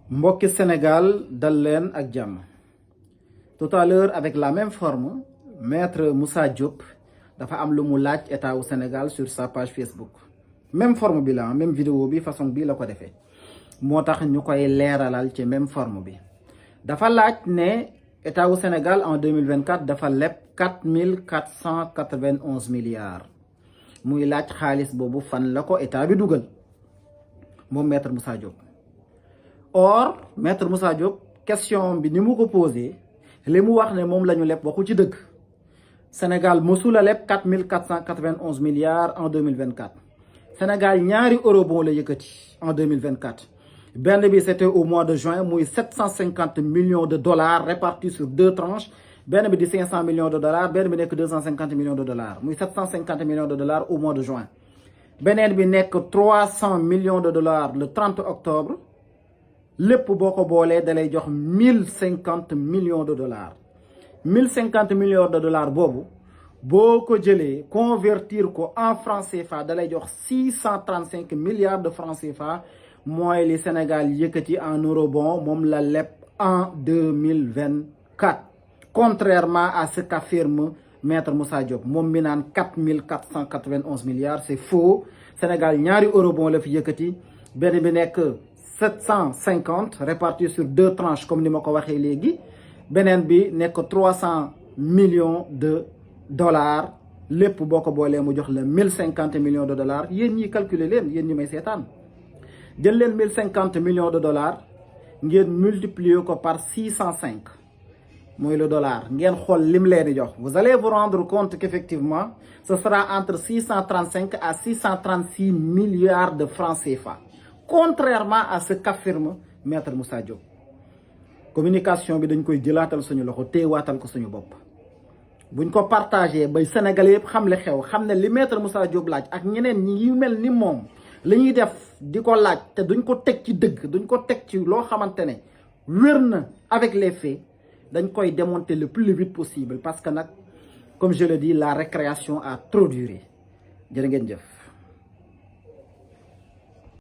mbokki Sénégal dal leen ak jàmm. Tout à l'heure avec la même forme maître Moussa Diop dafa am lu mu laaj état wu Sénégal sur sa page Facebook. Même forme bi la même vidéo bi façon bi la ko defee moo tax ñu koy leeralal ci même forme bi. Dafa laaj ne état wu Sénégal en 2024 dafa leb 4491 milliards muy laaj xaalis boobu fan la ko état bi dugal moom maître Moussa Diop. Or maître Moussa Diop question bi ni mu ko posé li mu wax ne moom la ñu leb waxu ci dëgg. Sénégal mosul a leb 4491 milliards en 2024. Sénégal ñaari eurobond la yëkkati en 2024. benn bi c'était au mois de juin muy 750 millions de dollars répartis sur 2 tranches. benn bi di 500 millions de dollars benn bi nekk 250 millions de dollars muy 750 millions de dollars au mois de juin. beneen bi nekk 300 millions de dollars le 30 octobre. lépp boo ko boolee dalay jox 1050 millions de dollars 1050 millions de dollars boobu boo ko jëlee convertir ko en francs CFA dalay jox 635 milliards de francs CFA mooy li Sénégal yëkkati en eurobond moom la leb en 2024 contrairement à ce qu'affirme maître Moussa Diop moom mi naan 4491 milliards c'est faux. Sénégal ñaari eurobond la fi yëkkati benn bi nekk 750 répartis sur 2 tranches comme ni ma ko waxee léegi beneen bi nekk 300 millions de dollars lépp boo ko boolee mu jox la 1050 millions de dollars yéen ñi calculer leen yéen ñi may seetaan jël leen 1050 millions de dollars ngeen multiplier ko par 605 mooy le dollar ngeen xool lim leen di jox vous allez vous rendre compte qu'effectivement ce sera entre 635 à 636 milliards de francs CFA. Contrairement à ce qu'affirme maître Moussa Diop. Communication bi dañ koy jëlaatal suñu loxo téewaatal ko suñu bopp buñ ko partagé bay sénégalais yëpp xam li xew xam ne li maître Moussa Diop laaj ak ñeneen ñi yu mel ni moom li ñuy def di ko laaj te duñ ko teg ci dëgg duñ ko teg ci loo xamante ne wér na avec les faits dañ koy démonter le plus vite possible parce que nag comme je le dis la récréation a trop duré jërë ngeen jëf.